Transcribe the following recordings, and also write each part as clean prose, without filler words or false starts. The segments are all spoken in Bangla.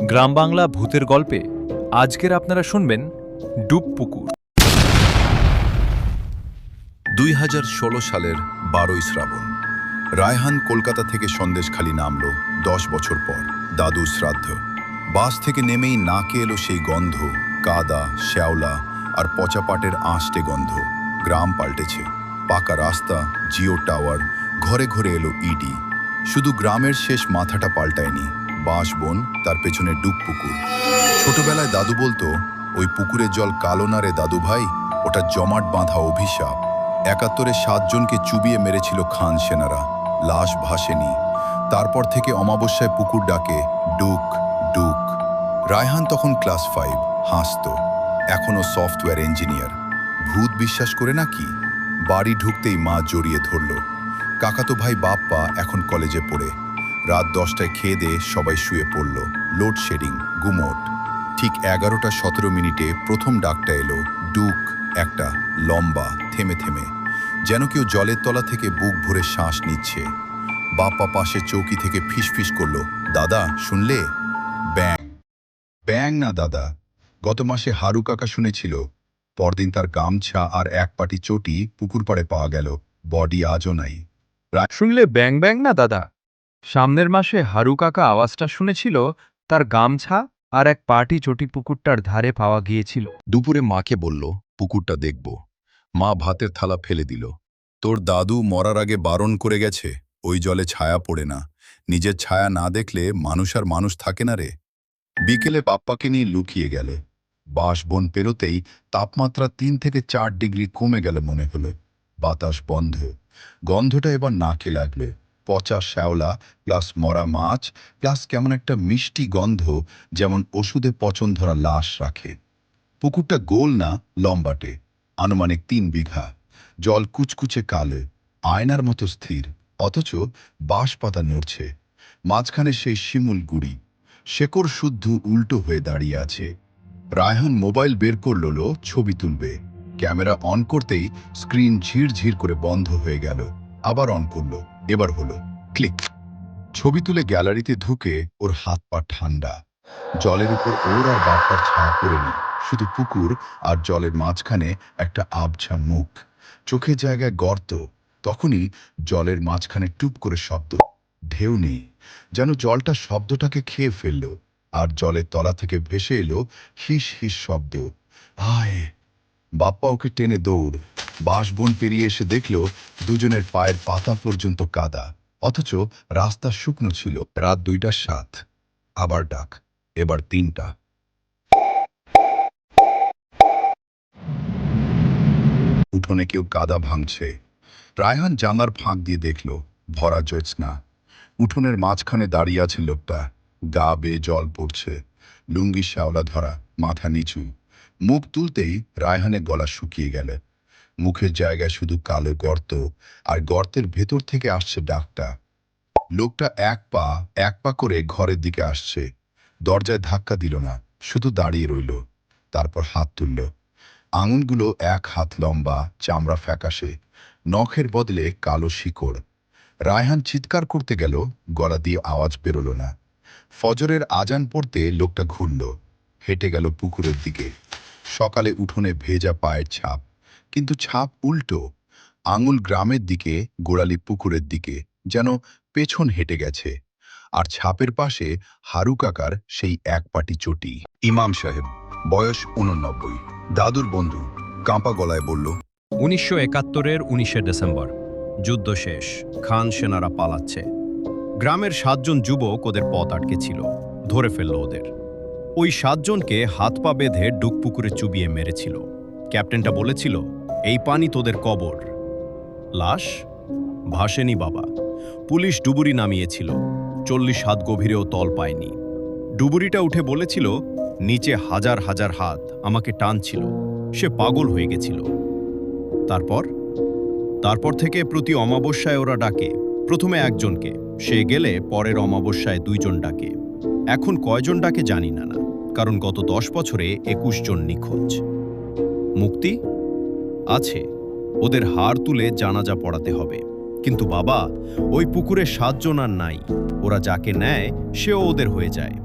গ্রাম বাংলা ভূতের গল্পে আজকের আপনারা শুনবেন ডুব পুকুর। 2016 সালের 12ই শ্রাবণ রায়হান কলকাতা থেকে সন্দেশখালি নামল 10 বছর পর। দাদুর শ্রাদ্ধ। বাস থেকে নেমেই নাকে এলো সেই গন্ধ, কাদা, শ্যাওলা আর পচা পাটের আঁশটে গন্ধ। গ্রাম পাল্টেছে, পাকা রাস্তা, জিও টাওয়ার, ঘরে ঘরে এলো ইডি। শুধু গ্রামের শেষ মাথাটা পাল্টায়নি, বাঁশ বন, তার পেছনে ডুব পুকুর। ছোটবেলায় দাদু বলতো, ওই পুকুরের জল কালো না রে দাদু ভাই, ওটা জমাট বাঁধা অভিশাপ। 71-এ 7 জনকে চুবিয়ে মেরেছিল খান সেনারা, লাশ ভাসেনি। তারপর থেকে অমাবস্যায় পুকুর ডাকে ডুক ডুক। রায়হান তখন ক্লাস 5, হাসত। এখনও সফটওয়্যার ইঞ্জিনিয়ার। ভূত বিশ্বাস করে নাকি? বাড়ি ঢুকতেই মা জড়িয়ে ধরল। কাকাতো ভাই বাপ্পা এখন কলেজে পড়ে। রাত 10টায় খেয়ে দিয়ে সবাই শুয়ে পড়ল। লোডশেডিং, গুমোট। ঠিক 11টা 17 মিনিটে প্রথম ডাকটা এলো, ডুক। একটা লম্বা, থেমে থেমে, যেন কেউ জলের তলা থেকে বুক ভরে শ্বাস নিচ্ছে। বাপ্পা পাশে চৌকি থেকে ফিসফিস করলো, দাদা শুনলে? ব্যাং। ব্যাং না দাদা, গত মাসে হারু কাকা শুনেছিল। পরদিন তার গামছা আর এক পাটি চটি পুকুর পাড়ে পাওয়া গেল, বডি আজও নাই। শুনলে ব্যাং ব্যাং না দাদা, সামনের মাসে হারু কাকা আওয়াজটা শুনেছিল, তার গামছা আর এক পাটি চটি পুকুরটার ধারে পাওয়া গিয়েছিল। দুপুরে মাকে বলল পুকুরটা দেখব। মা ভাতের থালা ফেলে দিল। তোর দাদু মরার আগে বারণ করে গেছে, ওই জলে ছায়া পড়ে না। নিজের ছায়া না দেখলে মানুষ আর মানুষ থাকে না রে। বিকেলে পাপ্পাকে নিয়ে লুকিয়ে গেলে। বাঁশবন পেরোতেই তাপমাত্রা 3 থেকে 4 ডিগ্রি কমে গেল মনে হলো। বাতাস বন্ধ। গন্ধটা এবার নাকে লাগলে, পচা শ্যাওলা প্লাস মরা মাছ প্লাস কেমন একটা মিষ্টি গন্ধ, যেমন ওষুধে পচন ধরা লাশ রাখে। পুকুরটা গোল না, লম্বাটে, আনুমানিক 3 বিঘা। জল কুচকুচে কালো, আয়নার মতো স্থির, অথচ বাঁশ পাতা নড়ছে। মাঝখানে সেই শিমুল গুড়ি, শেকড় শুদ্ধ উল্টো হয়ে দাঁড়িয়ে আছে। রায়হান মোবাইল বের করল, ছবি তুলবে। ক্যামেরা অন করতেই স্ক্রিন ঝিরঝির করে বন্ধ হয়ে গেল। আবার অন করলো, এবার হলো ক্লিক। ছবি তুলে গ্যালারিতে ঢুকে ওর হাত পা ঠান্ডা। জলের উপর ওর আর বাপ্পার ছায়া পড়েনি, শুধু পুকুর আর জলের মাঝখানে একটা আবছা মুখ, চোখের জায়গায় গর্ত। তখনই জলের মাঝখানে টুপ করে শব্দ। ঢেউ নেই, যেন জলটা শব্দটাকে খেয়ে ফেলল। আর জলের তলা থেকে ভেসে এলো হিস হিস শব্দ, আয়। বাপ্পা ওকে টেনে দৌড়। বাঁশবন পেরিয়ে এসে দেখল দুজনের পায়ের পাতা পর্যন্ত কাদা, অথচ রাস্তা শুকনো ছিল। রাত 2টা 7। আবার ডাক, এবার 3টা। উঠোনে কেউ কাদা ভাঙছে। রায়হান জানলার ফাঁক দিয়ে দেখল, ভরা জ্যোৎস্না। উঠোনের মাঝখানে দাঁড়িয়ে আছে লোকটা, গা বেয়ে জল পড়ছে, লুঙ্গি শ্যাওলা ধরা, মাথা নিচু। মুখ তুলতেই রায়হানের গলা শুকিয়ে গেল। মুখের জায়গায় শুধু কালো গর্ত, আর গর্তের ভেতর থেকে আসছে ডাকটা। লোকটা এক পা করে ঘরের দিকে আসছে। দরজায় ধাক্কা দিল না, শুধু দাঁড়িয়ে রইল। তারপর হাত তুলল। আঙুলগুলো 1 হাত লম্বা, চামড়া ফ্যাকাশে, নখের বদলে কালো শিকড়। রায়হান চিৎকার করতে গেল, গলা দিয়ে আওয়াজ বেরোল না। ফজরের আজান পড়তে লোকটা ঘুরল, হেঁটে গেল পুকুরের দিকে। সকালে উঠোনে ভেজা পায়ের ছাপ, কিন্তু ছাপ উল্টো। আঙুল গ্রামের দিকে, গোড়ালি পুকুরের দিকে, যেন পেছন হেঁটে গেছে। আর ছাপের পাশে হারু কাকার সেই এক পাটি চটি। ইমাম সাহেব, বয়স 89, দাদুর বন্ধু, কাঁপা গলায় বলল, 1971-এর 19শে ডিসেম্বর, যুদ্ধ শেষ, খান সেনারা পালাচ্ছে। গ্রামের 7 জন যুবক ওদের পথ আটকে ছিল, ধরে ফেলল ওদের। ওই 7 জনকে হাত পা বেঁধে ডুকপুকুরে চুবিয়ে মেরেছিল। ক্যাপ্টেনটা বলেছিল, এই পানি তোদের কবর। লাশ ভাসেনি বাবা। পুলিশ ডুবুরি নামিয়েছিল, 40 হাত গভীরেও তল পায়নি। ডুবুরিটা উঠে বলেছিল, নিচে হাজার হাজার হাত আমাকে টানছিল, সে পাগল হয়ে গেছিল। তারপর থেকে প্রতি অমাবস্যায় ওরা ডাকে, প্রথমে একজনকে, সে গেলে পরের অমাবস্যায় 2 জন ডাকে। এখন কয়জন ডাকে জানি না, কারণ গত 10 বছরে 21 জন নিখোঁজ। মুক্তি আছে, ওদের হাড় তুলে জানাজা পড়াতে হবে। কিন্তু বাবা, ওই পুকুরে 7 জন আর নাই। ওরা যাকে নেয় সেও ওদের হয়ে যায়।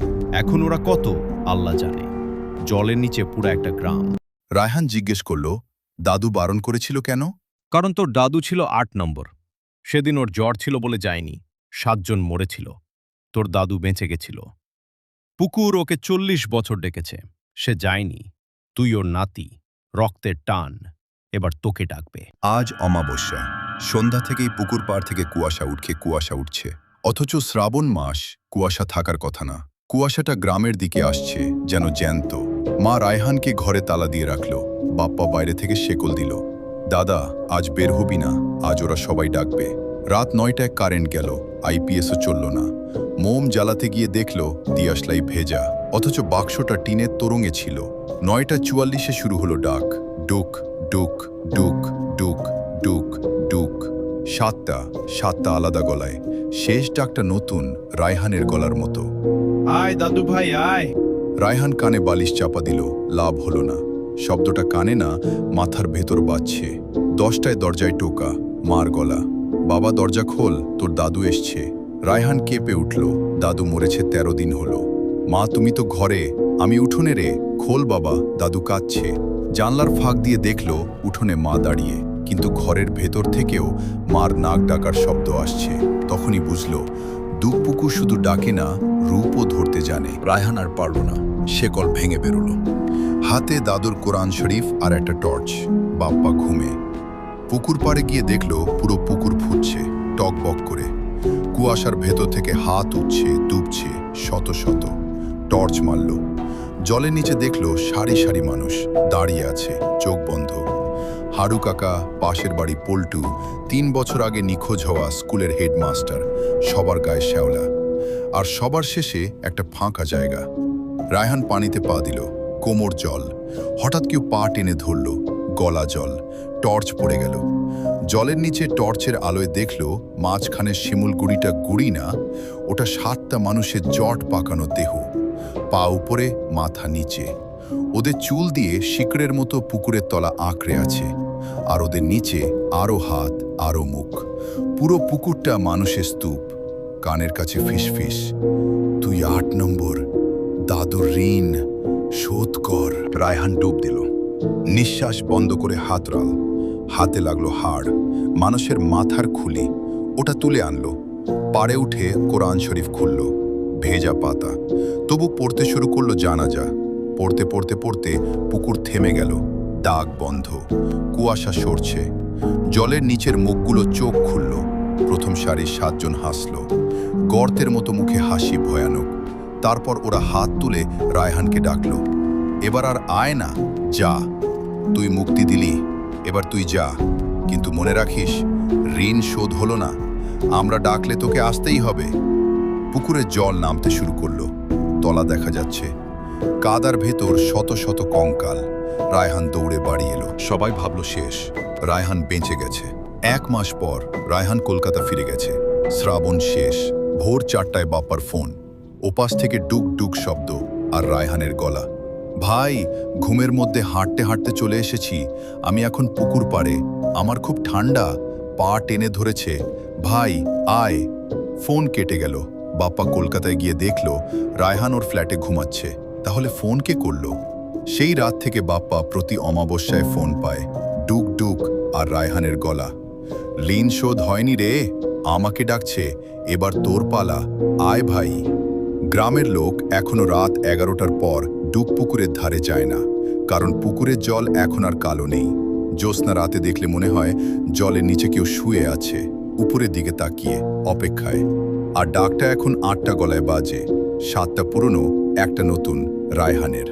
এখন ওরা কত আল্লাহ জানে। জলের নিচে পুরো একটা গ্রাম। রায়হান জিজ্ঞেস করল, দাদু বারণ করেছিল কেন? কারণ তোর দাদু ছিল ৮ নম্বর। সেদিন ওর জ্বর ছিল বলে যায়নি। ৭ জন মরেছিল, তোর দাদু বেঁচে গেছিল। পুকুর ওকে ৪০ বছর ডেকেছে, সে যায়নি। তুই ওর নাতি, রক্তের টান, এবার তোকে ডাকবে। আজ অমাবস্যা, সন্ধ্যা থেকেই পুকুর পাড় থেকে কুয়াশা উঠছে। অথচ শ্রাবণ মাস, কুয়াশা থাকার কথা না। কুয়াশাটা গ্রামের দিকে আসছে যেন জ্যান্ত। মা রায়হানকে ঘরে তালা দিয়ে রাখল, বাপ্পা বাইরে থেকে শেকল দিল। দাদা, আজ বের হবি না, আজ ওরা সবাই ডাকবে। রাত ৯টায় কারেন্ট গেল, আইপিএসও চলল না। মোম জ্বালাতে গিয়ে দেখল দিয়াশলাই ভেজা, অথচ বাক্সটা টিনের তোরঙে ছিল। ৯:৪৪ শুরু হলো ডাক, ডুক ডুক ডুক ডুক ডুক ডুক। সাতটা আলাদা গলায়। শেষ ডাকটা নতুন, রায়হানের গলার মতো। আয় দাদু ভাই আয়। রায়হান কানে বালিশ চাপা দিল, লাভ হলো না। শব্দটা কানে না, মাথার ভেতর বাজছে। 10টায় দরজায় টোকা, মার গলা। বাবা দরজা খোল, তোর দাদু এসছে। রায়হান কেঁপে উঠল, দাদু মরেছে 13 দিন হলো। মা তুমি তো ঘরে, আমি উঠোনে রে, খোল বাবা, দাদু কাঁদছে। জানলার ফাঁক দিয়ে দেখল উঠোনে মা দাঁড়িয়ে, কিন্তু ঘরের ভেতর থেকেও মার নাক ডাকার শব্দ আসছে। তখনই বুঝল দুপুকু শুধু ডাকে না, রূপও ধরতে জানে। রায়হান আর পারল না, শেকল ভেঙে বেরোল। হাতে দাদুর কোরআন শরীফ আর একটা টর্চ। বাপ্পা ঘুমে। পুকুর পাড়ে গিয়ে দেখল পুরো পুকুর ফুটছে টকবক করে। কুয়াশার ভেতর থেকে হাত উঠছে, ডুবছে শত শত। টর্চ মারল, জলের নিচে দেখল সারি সারি মানুষ দাঁড়িয়ে আছে, চোখ বন্ধ। হারু কাকা, পাশের বাড়ি পল্টু, 3 বছর আগে নিখোঁজ হওয়া স্কুলের হেডমাস্টার, সবার গায়ে শ্যাওলা। আর সবার শেষে একটা ফাঁকা জায়গা। রায়হান পানিতে পা দিল, কোমর জল। হঠাৎ কেউ পা টেনে ধরল, গলা জল। টর্চ পড়ে গেল। জলের নিচে টর্চের আলোয় দেখল মাঝখানে শিমুল গুড়িটা গুড়ি না, ওটা 7টা মানুষের জট পাকানো দেহ। পা উপরে, মাথা নিচে। ওদের চুল দিয়ে শিকড়ের মতো পুকুরের তলা আঁকড়ে আছে। আর ওদের নিচে আরো হাত, আরো মুখ। পুরো পুকুরটা মানুষের স্তূপ। কানের কাছে ফিসফিস, তুই 8 নম্বর, দাদুর ঋণ শোধ কর। রায়হান ডুব দিল, নিঃশ্বাস বন্ধ করে হাত রাল। হাতে লাগলো হাড়, মানুষের মাথার খুলি। ওটা তুলে আনলো, পাড়ে উঠে কোরআন শরীফ খুলল। ভেজা পাতা, তবু পড়তে শুরু করলো জানাজা। পড়তে পড়তে পড়তে পুকুর থেমে গেল, দাগ বন্ধ। কুয়াশা সরছে, জলের নিচের মুখগুলো চোখ খুলল। প্রথম সারির 7 জন হাসল, গর্তের মতো মুখে হাসি ভয়ানক। তারপর ওরা হাত তুলে রায়হানকে ডাকল, এবার আর আয় না, যা। তুই মুক্তি দিলি, এবার তুই যা। কিন্তু মনে রাখিস, ঋণ শোধ হলো না, আমরা ডাকলে তোকে আসতেই হবে। পুকুরে জল নামতে শুরু করলো, তলা দেখা যাচ্ছে। কাদার ভেতর শত শত কঙ্কাল। রায়হান দৌড়ে বাড়ি এলো। সবাই ভাবল শেষ, রায়হান বেঁচে গেছে। 1 মাস পর রায়হান কলকাতা ফিরে গেছে। শ্রাবণ শেষ। ভোর 4টায় বাপ্পার ফোন। ওপাশ থেকে ডুক ডুক শব্দ আর রায়হানের গলা, ভাই, ঘুমের মধ্যে হাঁটতে হাঁটতে চলে এসেছি। আমি এখন পুকুর পাড়ে, আমার খুব ঠান্ডা, পা টেনে ধরেছে, ভাই আয়। ফোন কেটে গেল। বাপ্পা কলকাতায় গিয়ে দেখল রায়হান ওর ফ্ল্যাটে ঘুমাচ্ছে। তাহলে ফোন কে করল? সেই রাত থেকে বাপ্পা প্রতি অমাবস্যায় ফোন পায়, ডুক ডুক আর রায়হানের গলা। ঋণ শোধ হয়নি রে, আমাকে ডাকছে, এবার তোর পালা, আয় ভাই। গ্রামের লোক এখনো রাত 11টার পর ডুব পুকুরের ধারে যায় না, কারণ পুকুরের জল এখন আর কালো নেই। জ্যোৎস্না রাতে দেখলে মনে হয় জলের নিচে কেউ শুয়ে আছে, উপরের দিকে তাকিয়ে অপেক্ষায়। আর ডাকটা এখন 8টা গলায় বাজে, 7টা পুরনো, একটা নতুন, রায়হানের।